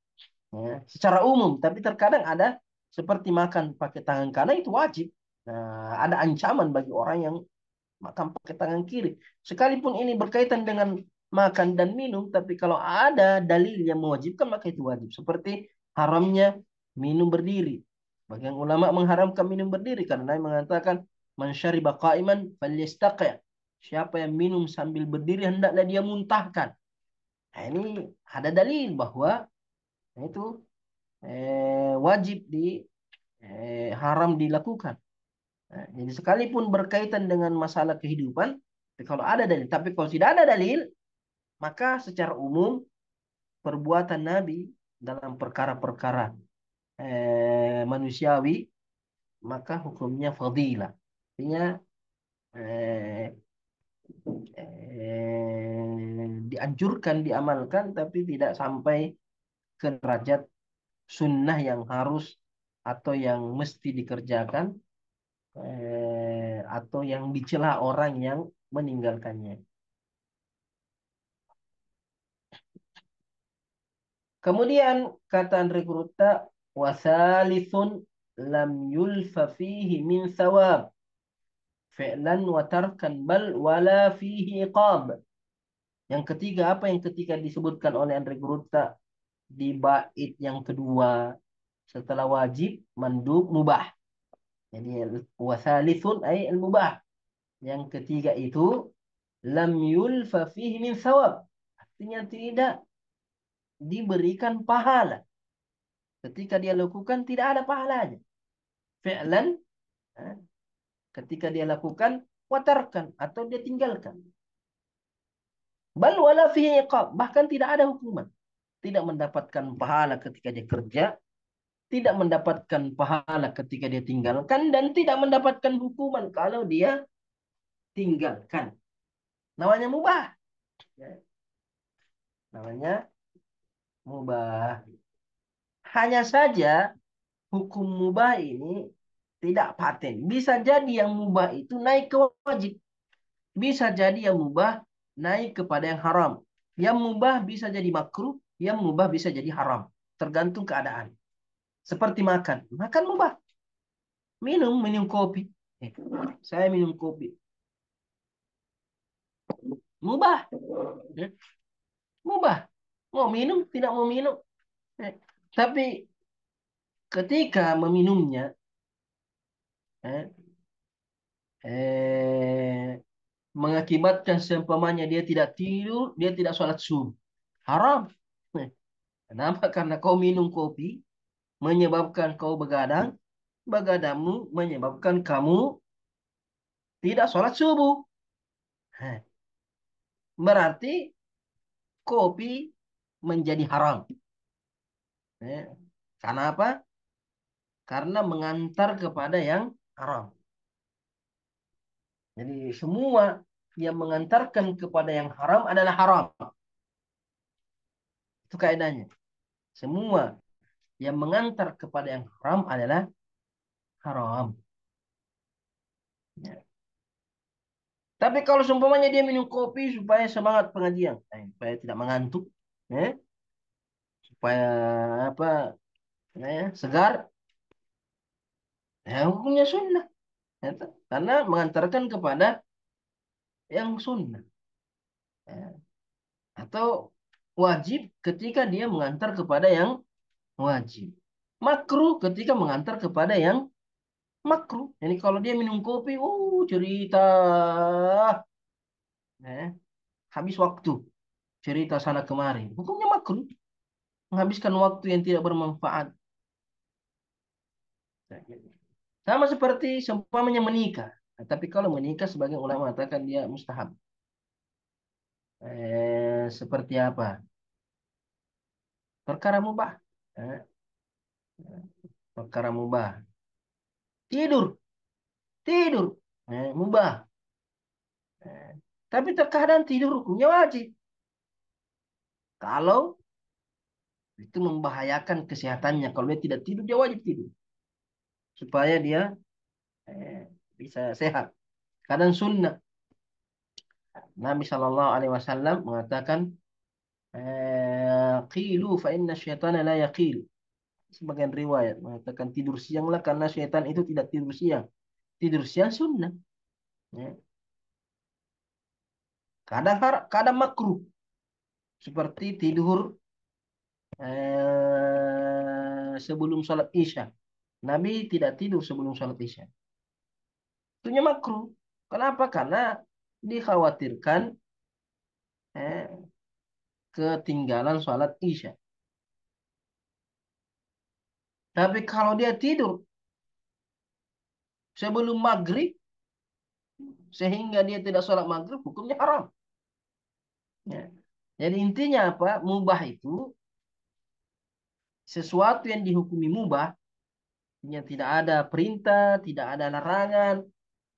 Ya, secara umum, tapi terkadang ada seperti makan pakai tangan kanan itu wajib. Nah, ada ancaman bagi orang yang makan pakai tangan kiri. Sekalipun ini berkaitan dengan makan dan minum, tapi kalau ada dalil yang mewajibkan maka itu wajib. Seperti haramnya minum berdiri. Bagian ulama mengharamkan minum berdiri karena Nabi mengatakan man syariba qa'iman falyastaqi'. Siapa yang minum sambil berdiri hendaklah dia muntahkan. Nah, ini ada dalil bahwa itu wajib haram dilakukan. Nah, jadi sekalipun berkaitan dengan masalah kehidupan, kalau ada dalil, tapi kalau tidak ada dalil, maka secara umum perbuatan Nabi dalam perkara-perkara manusiawi, maka hukumnya fadilah. Artinya eh, dianjurkan, diamalkan, tapi tidak sampai ke derajat sunnah yang harus atau yang mesti dikerjakan, atau yang dicela orang yang meninggalkannya. Kemudian kata Andre Guruta, wasalithun lam yulfa fihi min thawab fi'lan wa tarkan bal wala fihi iqab. Yang ketiga, apa yang ketika disebutkan oleh Andre Guruta di bait yang kedua setelah wajib, mandub, mubah. Jadi wasalithun ay al-mubah. Yang ketiga itu lam yulfa fihi min thawab. Artinya tidak diberikan pahala. Ketika dia lakukan tidak ada pahalanya. Fi'lan, ketika dia lakukan, watarkan atau dia tinggalkan. Bal wala fihi iqab, bahkan tidak ada hukuman. Tidak mendapatkan pahala ketika dia kerja, tidak mendapatkan pahala ketika dia tinggalkan, dan tidak mendapatkan hukuman kalau dia tinggalkan. Namanya mubah. Ya, namanya mubah. Hanya saja hukum mubah ini tidak paten. Bisa jadi yang mubah itu naik ke wajib. Bisa jadi yang mubah naik kepada yang haram. Yang mubah bisa jadi makruh, yang mubah bisa jadi haram. Tergantung keadaan. Seperti makan. Makan mubah. Minum kopi. Saya minum kopi. Mubah. Mubah. Mau minum, tidak mau minum. Tapi ketika meminumnya, eh, eh, mengakibatkan seumpamanya dia tidak tidur, dia tidak sholat subuh. Haram. Kenapa? Karena kau minum kopi, menyebabkan kau begadang, begadangmu menyebabkan kamu tidak sholat subuh. Berarti kopi menjadi haram. Karena apa? Karena mengantar kepada yang haram. Jadi semua yang mengantarkan kepada yang haram adalah haram. Itu kaidahnya. Semua yang mengantar kepada yang haram adalah haram. Ya. Tapi kalau seumpamanya dia minum kopi supaya semangat pengajian, supaya tidak mengantuk, supaya apa, segar, hukumnya sunnah, ya, karena mengantarkan kepada yang sunnah, ya. Atau wajib ketika dia mengantar kepada yang wajib, makruh ketika mengantar kepada yang makruh. Jadi kalau dia minum kopi, cerita, habis waktu, cerita sana kemari, hukumnya makruh, menghabiskan waktu yang tidak bermanfaat. Sama seperti seumpamanya menikah. Nah, tapi kalau menikah sebagian ulama mengatakan dia mustahab. Seperti apa? Perkara mubah. Eh, perkara mubah. Tidur, tidur. Mubah. Eh, tapi terkadang tidur hukumnya wajib. Kalau itu membahayakan kesehatannya. Kalau dia tidak tidur, dia wajib tidur. Supaya dia eh, bisa sehat. Kadang sunnah. Nabi Shallallahu Alaihi Wasallam mengatakan, qilu fa inna syaitana la yaqil. Sebagian riwayat mengatakan tidur sianglah karena syaitan itu tidak tidur siang. Tidur siang sunnah. Ya. Kadang makruh. Seperti tidur sebelum sholat isya. Nabi tidak tidur sebelum sholat isya. Itunya makruh. Kenapa? Karena dikhawatirkan eh, ketinggalan sholat isya. Tapi kalau dia tidur sebelum maghrib, sehingga dia tidak sholat maghrib, hukumnya haram. Ya. Jadi intinya apa? Mubah itu sesuatu yang dihukumi mubah, yang tidak ada perintah, tidak ada larangan,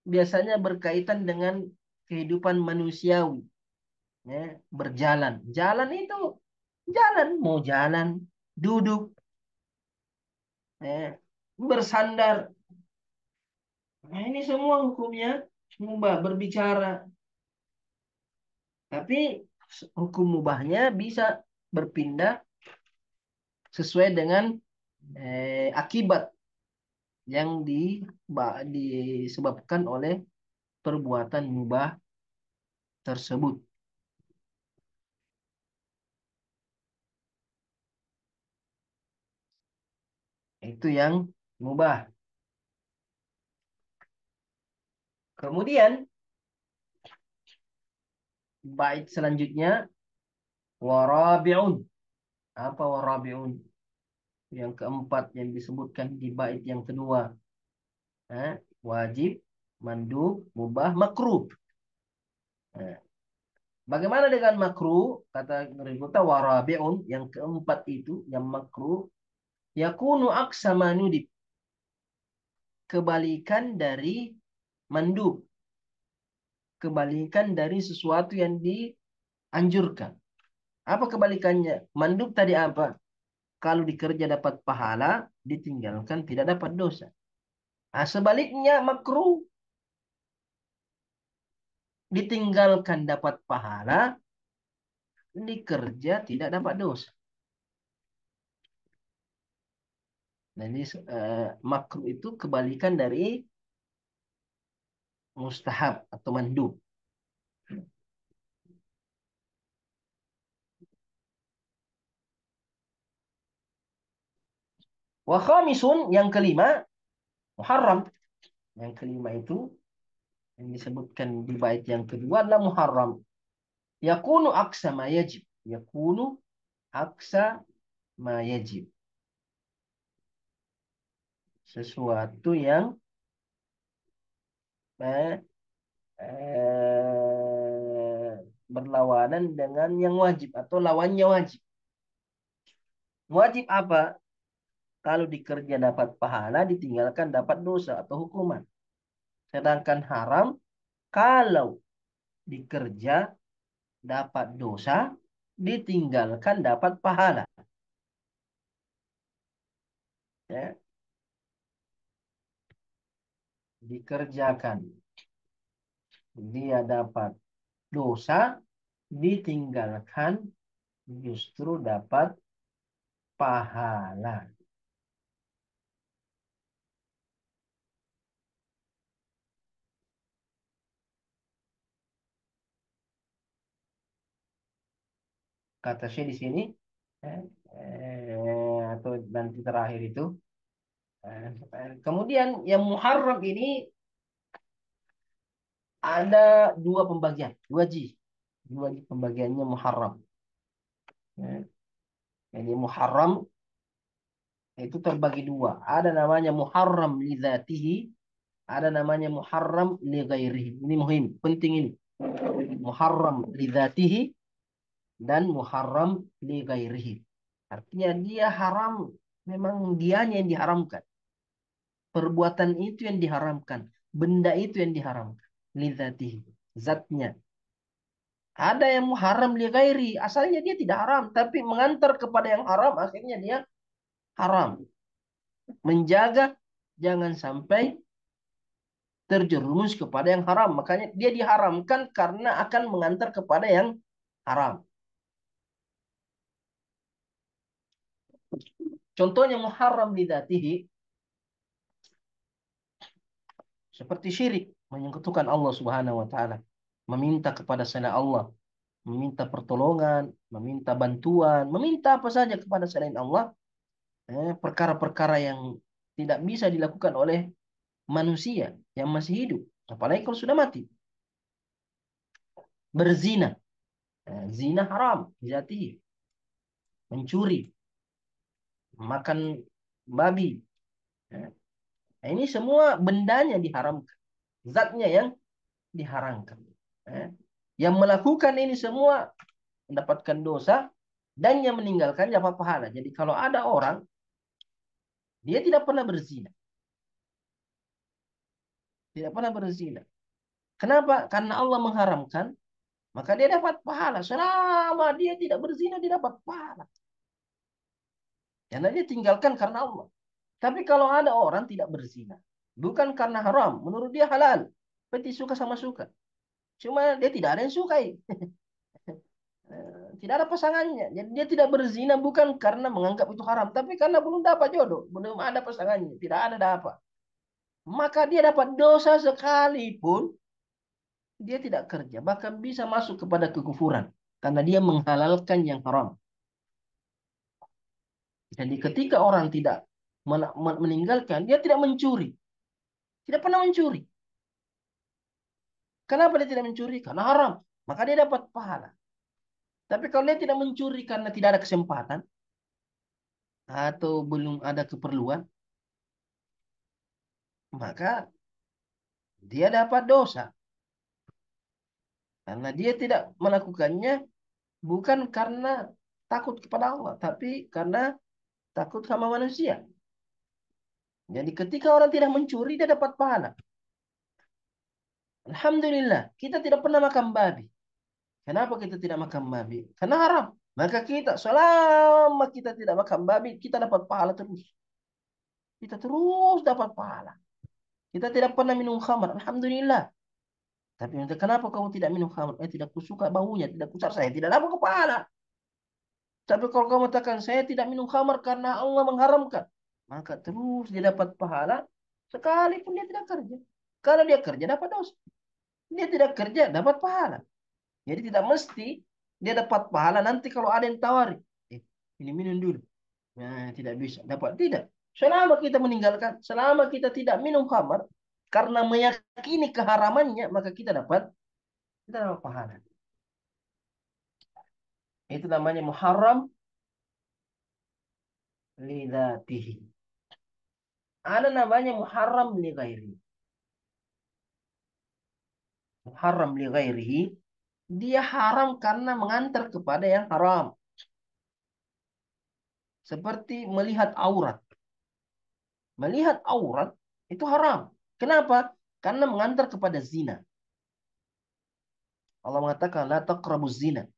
biasanya berkaitan dengan kehidupan manusiawi. Ya, berjalan. Jalan itu, jalan. Mau jalan, duduk, ya, bersandar. Nah, ini semua hukumnya mubah, berbicara. Tapi hukum mubahnya bisa berpindah sesuai dengan akibat yang disebabkan oleh perbuatan mubah tersebut. Itu yang mubah. Kemudian bait selanjutnya warabi'un. Apa warabi'un? Yang keempat yang disebutkan di bait yang kedua. Wajib, mandub, mubah, makruh. Bagaimana dengan makruh? Kata Nurul warabi'un, yang keempat itu, yang makruh, yakunu aksa manudib. Kebalikan dari mandub. Kebalikan dari sesuatu yang dianjurkan. Apa kebalikannya? Mandub tadi apa? Kalau dikerja dapat pahala, ditinggalkan tidak dapat dosa. Nah, sebaliknya makruh, ditinggalkan dapat pahala, dikerja tidak dapat dosa. Nah, ini makruh itu kebalikan dari mustahab atau mandub. Wa khamisun, yang kelima, muharram. Yang kelima itu yang disebutkan di bait yang kedua adalah muharram. Yakunu aksa ma yajib. Yakunu aksa ma yajib. Sesuatu yang eh, berlawanan dengan yang wajib atau lawannya wajib. Wajib apa? Kalau dikerja dapat pahala, ditinggalkan dapat dosa atau hukuman. Sedangkan haram, kalau dikerja dapat dosa, ditinggalkan dapat pahala. Ya, dikerjakan, dia dapat dosa, ditinggalkan justru dapat pahala. Kata saya di sini, atau nanti terakhir itu, kemudian yang muharram ini ada dua pembagian, dua pembagiannya muharram. Jadi muharram itu terbagi dua. Ada namanya muharram li dzatihi, ada namanya muharram li ghairihi. Ini muhim, penting ini. Muharram li dzatihi dan muharram li ghairihi. Artinya dia haram, memang dianya yang diharamkan. Perbuatan itu yang diharamkan, benda itu yang diharamkan. Li dzatihi, zatnya. Ada yang muharram li ghairi, asalnya dia tidak haram, tapi mengantar kepada yang haram, akhirnya dia haram. Menjaga jangan sampai terjerumus kepada yang haram. Makanya dia diharamkan karena akan mengantar kepada yang haram. Contohnya muharram lidatihi, seperti syirik, menyekutukan Allah Subhanahu wa taala, meminta kepada selain Allah, meminta pertolongan, meminta bantuan, meminta apa saja kepada selain Allah, perkara-perkara yang tidak bisa dilakukan oleh manusia yang masih hidup, apalagi kalau sudah mati. Berzina, zina haram lidatihi, mencuri, makan babi. Nah, ini semua bendanya diharamkan. Zatnya yang diharamkan. Yang melakukan ini semua mendapatkan dosa dan yang meninggalkan dapat pahala. Jadi kalau ada orang, dia tidak pernah berzina. Tidak pernah berzina. Kenapa? Karena Allah mengharamkan, maka dia dapat pahala. Selama dia tidak berzina, dia dapat pahala. Karena dia tinggalkan karena Allah. Tapi kalau ada orang tidak berzina, bukan karena haram, menurut dia halal. Berarti suka sama suka. Cuma dia tidak ada yang sukai. Tidak ada pasangannya. Jadi dia tidak berzina bukan karena menganggap itu haram, tapi karena belum dapat jodoh, belum ada pasangannya, tidak ada dapat. Maka dia dapat dosa sekalipun dia tidak kerja, bahkan bisa masuk kepada kekufuran karena dia menghalalkan yang haram. Jadi ketika orang tidak meninggalkan, dia tidak mencuri, tidak pernah mencuri. Kenapa dia tidak mencuri? Karena haram. Maka dia dapat pahala. Tapi kalau dia tidak mencuri karena tidak ada kesempatan atau belum ada keperluan, maka dia dapat dosa. Karena dia tidak melakukannya bukan karena takut kepada Allah, tapi karena takut sama manusia. Jadi ketika orang tidak mencuri, dia dapat pahala. Alhamdulillah, kita tidak pernah makan babi. Kenapa kita tidak makan babi? Karena haram. Maka kita, selama kita tidak makan babi, kita dapat pahala terus. Kita terus dapat pahala. Kita tidak pernah minum khamar. Alhamdulillah. Tapi kenapa kamu tidak minum khamar? Tidak kusuka baunya, tidak kusar saya. Tidak dapat pahala. Tapi kalau kamu katakan, saya tidak minum khamar karena Allah mengharamkan. Maka terus dia dapat pahala. Sekalipun dia tidak kerja. Kalau dia kerja, dapat dosa. Dia tidak kerja, dapat pahala. Jadi tidak mesti dia dapat pahala nanti kalau ada yang tawari. Ini minum dulu. Nah, tidak bisa. Dapat tidak. Selama kita meninggalkan, selama kita tidak minum khamar, karena meyakini keharamannya, maka kita dapat pahala. Itu namanya muharram lidatihi. Ada namanya muharram li ghairi. Muharram li ghairihi, dia haram karena mengantar kepada yang haram. Seperti melihat aurat. Melihat aurat itu haram. Kenapa? Karena mengantar kepada zina. Allah mengatakan la taqrabuz zina.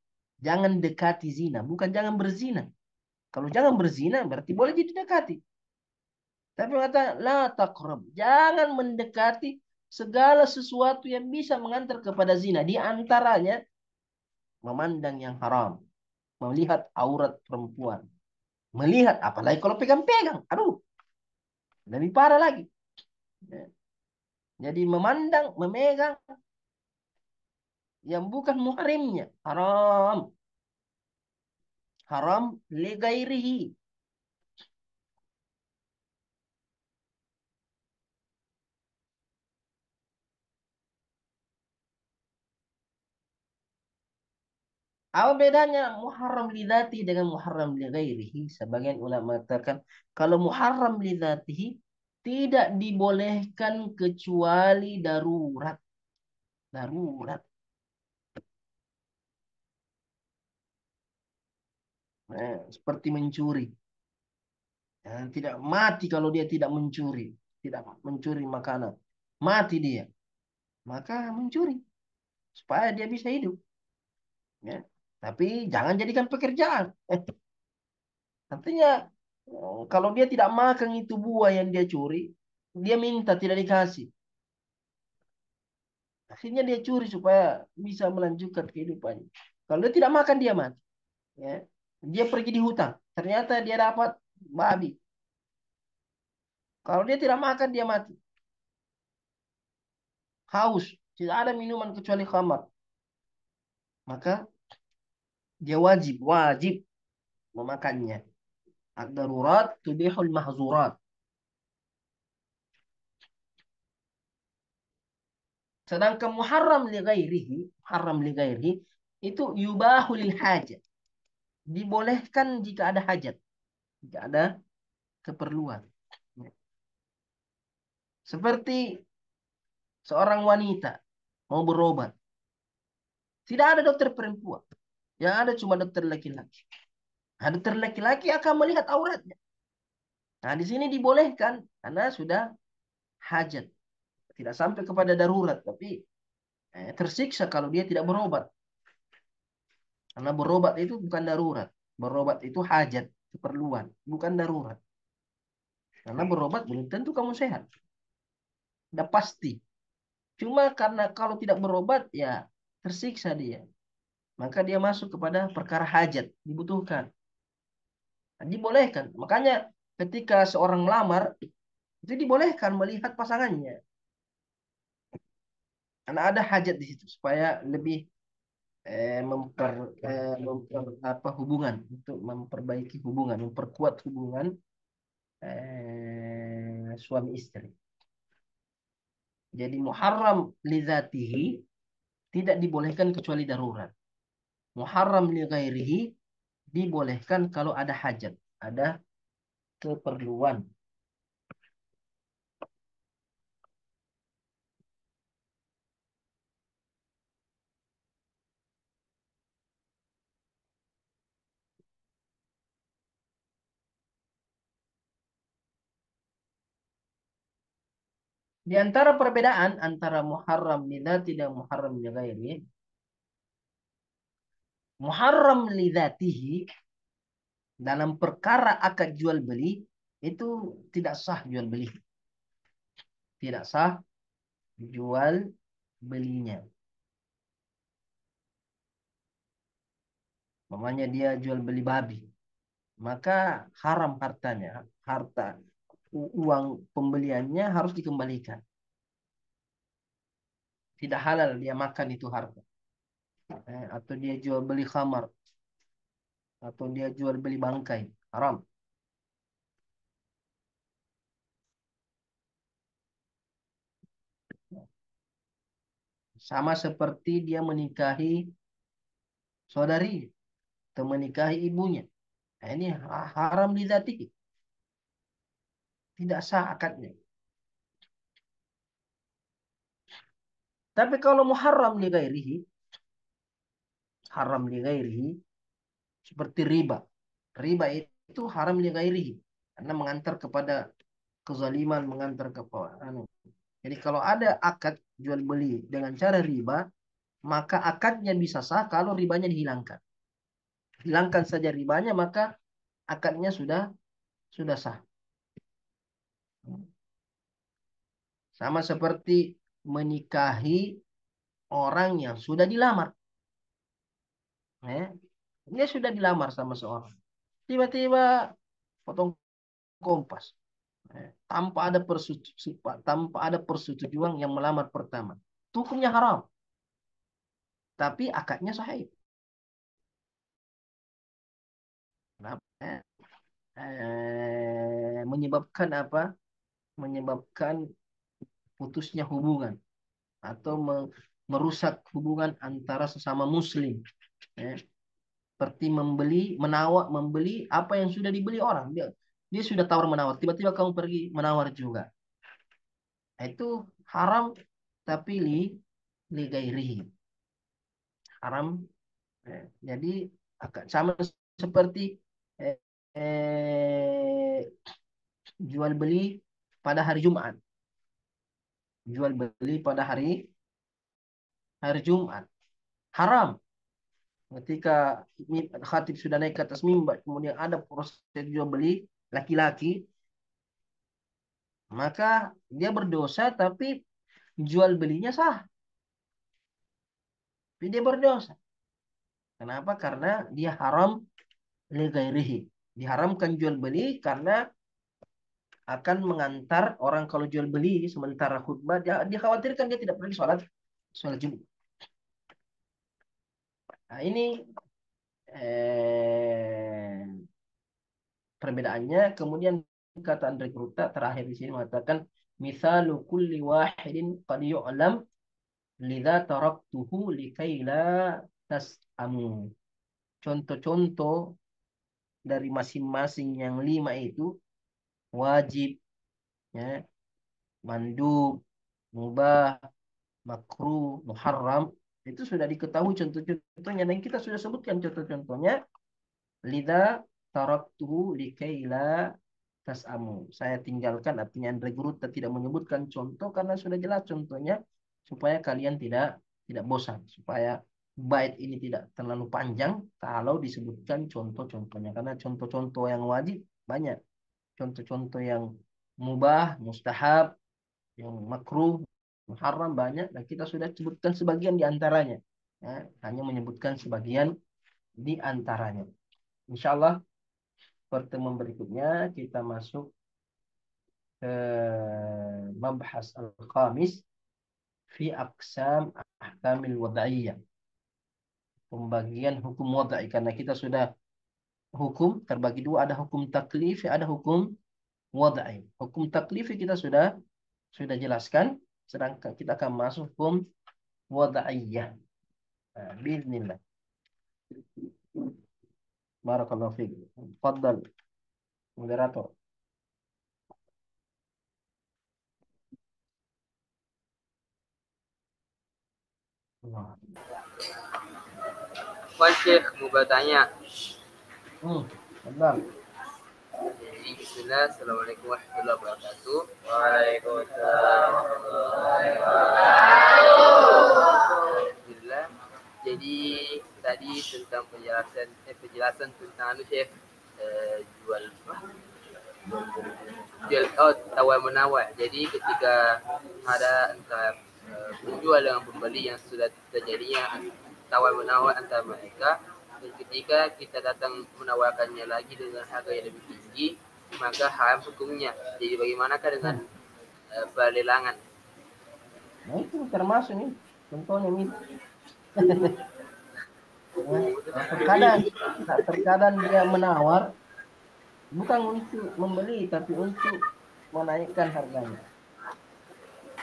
Jangan dekati zina, bukan jangan berzina. Kalau jangan berzina berarti boleh jadi dekati. Tapi kata la taqrab, jangan mendekati segala sesuatu yang bisa mengantar kepada zina. Di antaranya memandang yang haram, melihat aurat perempuan. Melihat apalagi kalau pegang-pegang. Aduh, lebih parah lagi. Jadi memandang, memegang yang bukan muhrimnya, haram. Haram li ghairihi. Apa bedanya muharram lidati dengan muharram li ghairihi? Sebagian ulama mengatakan kalau muharram lidatihi tidak dibolehkan kecuali darurat. Darurat. Seperti mencuri. Tidak mati kalau dia tidak mencuri. Tidak mencuri makanan. Mati dia. Maka mencuri. Supaya dia bisa hidup. Ya. Tapi jangan jadikan pekerjaan. Artinya kalau dia tidak makan itu buah yang dia curi, dia minta tidak dikasih. Akhirnya dia curi supaya bisa melanjutkan kehidupannya. Kalau dia tidak makan dia mati. Ya. Dia pergi di hutan. Ternyata dia dapat babi. Kalau dia tidak makan dia mati. Haus. Tidak ada minuman kecuali khamar. Maka dia wajib memakannya. Ad-darurat tubihul mahzurat. Sedangkan muharram li ghairihi itu yubahu lil hajat. Dibolehkan jika ada hajat, jika ada keperluan. Seperti seorang wanita mau berobat. Tidak ada dokter perempuan. Yang ada cuma dokter laki-laki. Nah, dokter laki-laki akan melihat auratnya. Nah, di sini dibolehkan karena sudah hajat. Tidak sampai kepada darurat, tapi tersiksa kalau dia tidak berobat. Karena berobat itu bukan darurat. Berobat itu hajat, keperluan, bukan darurat. Karena berobat belum tentu kamu sehat. Udah pasti. Cuma karena kalau tidak berobat ya tersiksa dia. Maka dia masuk kepada perkara hajat, dibutuhkan. Dibolehkan. Makanya ketika seorang melamar, itu dibolehkan melihat pasangannya. Karena ada hajat di situ supaya lebih apa hubungan, untuk memperbaiki hubungan, memperkuat hubungan suami istri. Jadi muharram lidzatihi tidak dibolehkan kecuali darurat. Muharram li ghairihi dibolehkan kalau ada hajat, ada keperluan. Di antara perbedaan antara muharram lidzati dan muharram li ghairi, muharram lidzatihi dalam perkara akad jual beli itu tidak sah jual beli. Tidak sah jual belinya. Namanya dia jual beli babi, maka haram hartanya, harta uang pembeliannya harus dikembalikan. Tidak halal dia makan itu harta. Atau dia jual beli khamar, atau dia jual beli bangkai, haram. Sama seperti dia menikahi saudari atau menikahi ibunya. Nah, ini haram lidzatihi. Tidak sah akadnya. Tapi kalau muharram li ghairihi, haram li ghairihi seperti riba. Riba itu haram li ghairihi karena mengantar kepada kezaliman, mengantar kepada Jadi kalau ada akad jual beli dengan cara riba, maka akadnya bisa sah kalau ribanya dihilangkan. Hilangkan saja ribanya, maka akadnya sudah sah. Sama seperti menikahi orang yang sudah dilamar. Dia sudah dilamar sama seorang. Tiba-tiba potong kompas. Tanpa ada persetujuan yang melamar pertama. Itu hukumnya haram. Tapi akadnya sahih. Kenapa? Menyebabkan apa? Menyebabkan putusnya hubungan atau merusak hubungan antara sesama muslim. Seperti membeli apa yang sudah dibeli orang. Dia sudah tawar menawar. Tiba-tiba kamu pergi menawar juga. Itu haram tapi li gairihi. Haram. Jadi sama seperti eh, eh, jual beli pada hari Jumat. Jual beli pada hari Jumat. Haram. Ketika khatib sudah naik ke atas mimbar, kemudian ada proses jual beli laki-laki, maka dia berdosa, tapi jual belinya sah. Tapi dia berdosa. Kenapa? Karena dia haram li ghairihi. Diharamkan jual beli karena akan mengantar orang kalau jual beli sementara khutbah, dia dikhawatirkan dia tidak pergi sholat Jumat. Nah, ini perbedaannya. Kemudian kata Andre Kruta terakhir di sini mengatakan misalu kulli wahidin qad yu'lam lidza taraktuhu likai la tas'amu. Contoh-contoh dari masing-masing yang 5 itu wajib, ya, mandub, mubah, makruh, muharram, itu sudah diketahui contoh-contohnya dan kita sudah sebutkan contoh-contohnya. Lidza taraktuhu likai la tas'amu. Saya tinggalkan, artinya Andre Guruta tidak menyebutkan contoh karena sudah jelas contohnya supaya kalian tidak bosan, supaya bait ini tidak terlalu panjang kalau disebutkan contoh-contohnya, karena contoh-contoh yang wajib banyak, contoh-contoh yang mubah, mustahab, yang makruh, muharram banyak, dan kita sudah sebutkan sebagian di antaranya. Ya, hanya menyebutkan sebagian di antaranya. Insya Allah pertemuan berikutnya kita masuk ke mabhas al-khamis fi aqsam ahkamil wada'iyah. Pembagian hukum wadai, karena kita sudah hukum terbagi dua, ada hukum taklifi, ada hukum wadai. Hukum taklifi kita sudah jelaskan, sedangkan kita akan masuk hukum wadaiyah. Nah, bismillah. Barakallahu fiik. Tafadhal moderator. Allah. Pak Syekh mau bertanya. Benar. Bismillah, Assalamualaikum warahmatullahi wabarakatuh. Waalaikumsalam. Alhamdulillah. Jadi tadi tentang penjelasan tentang Syekh jual tawar menawar. Jadi ketika ada antara penjual dengan pembeli yang sudah terjadinya tawar menawar antara mereka, dan ketika kita datang menawarkannya lagi dengan harga yang lebih tinggi, maka haram hukumnya. Jadi bagaimanakah dengan pelelangan? Nah itu termasuk nih contohnya nih. Terkadang dia menawar bukan untuk membeli tapi untuk menaikkan harganya.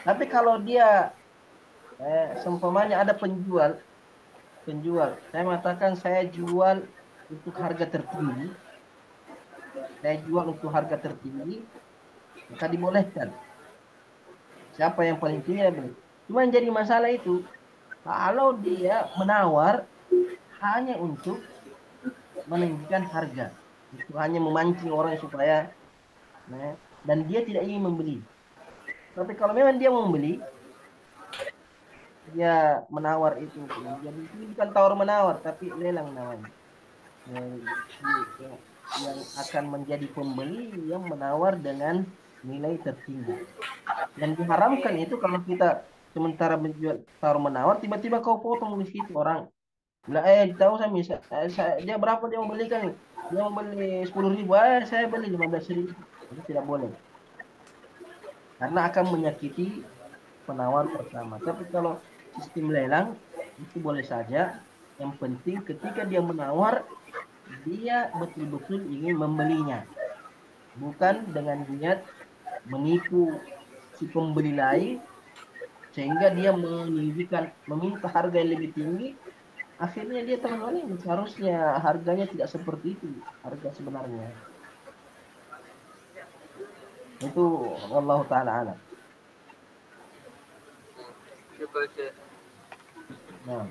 Tapi kalau dia seumpamanya ada penjual, saya mengatakan saya jual untuk harga tertinggi, maka dibolehkan. Siapa yang paling tinggi ya beli. Cuma yang jadi masalah itu kalau dia menawar hanya untuk meninggikan harga, itu hanya memancing orang supaya, dan dia tidak ingin membeli. Tapi kalau memang dia mau membeli, dia menawar itu. Jadi ini bukan tawar menawar, tapi lelang namanya. Yang akan menjadi pembeli yang menawar dengan nilai tertinggi. Dan diharamkan itu kalau kita sementara menjual tawar menawar, tiba-tiba kau potong di situ orang. Lah, tahu dia berapa dia mau belikan? Dia mau beli 10.000, saya beli 15.000. Itu tidak boleh. Karena akan menyakiti penawar pertama. Tapi kalau sistem lelang itu boleh saja. Yang penting ketika dia menawar, dia betul-betul ingin membelinya. Bukan dengan niat menipu si pembeli lain sehingga dia meminta harga yang lebih tinggi. Akhirnya dia terlalu, seharusnya harganya tidak seperti itu, harga sebenarnya. Itu Allah Ta'ala alam. Nah.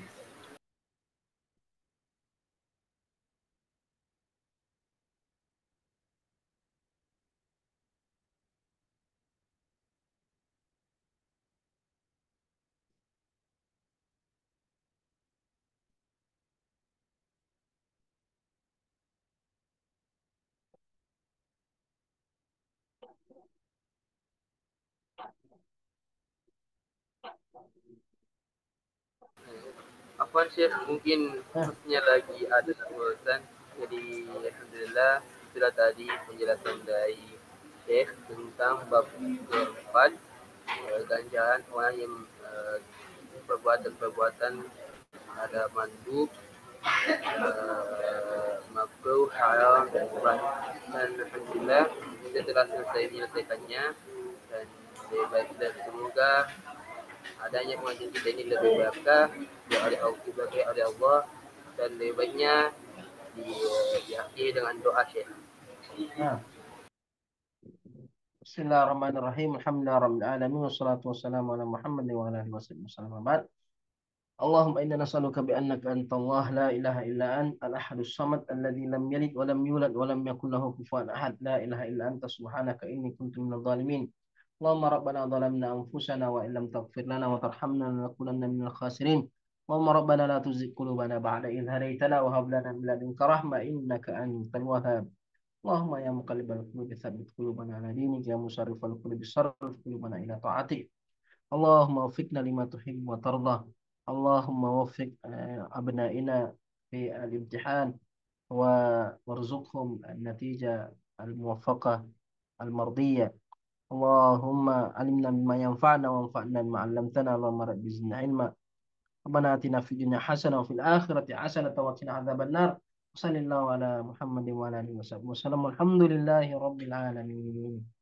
Afwan Syekh, mungkin maksudnya lagi ada urusan. Jadi alhamdulillah sudah tadi penjelasan dari Syekh tentang bab keempat, ganjaran orang yang perbuatan ada mandub, makruh, haram dan mubah. Dan alhamdulillah kita telah selesai menyelesaikannya, dan semoga adanya pengajian kita ini lebih berkah oleh Allah, dan lebih baiknya diakhiri dengan doa Syekh. Bismillahirrahmanirrahim. Alhamdulillahirabbil alamin wassalatu wassalamu ala Muhammadin wa ala alihi wasallam. Allahumma inna nas'aluka bi annaka antallah la ilaha illa anta al-ahadus samad alladzi lam yalid wa lam yulad wa lam yakul lahu kufuwan ahad. La ilaha illa anta subhanaka inni kuntu minadh dhalimin. Allahumma rabbana dhalamna anfusana wa illam taghfir lana wa tarhamna lanakunanna minal khasirin. Allahumma rabbana la tuzigh qulubana ba'da idh hadaytana wa hab lana min ladunka rahmah innaka antal wahhab. اللهم يا مقلب القلوب ثبت قلوبنا على دينك، يا مصرف القلوب صرف قلوبنا إلى طاعتك. اللهم وفقنا لما تحب وترضى. اللهم وفق أبنائنا في الامتحان وارزقهم النتيجة الموفقة المرضية. اللهم علمنا مما ينفعنا وانفعنا بما علمتنا. اللهم رب زدنا علما. ربنا آتنا في الدنيا حسنة وفي الآخرة حسنة وقنا عذاب النار. وصلى الله على محمد وعلى آله وصحبه وسلم. والحمد لله رب العالمين.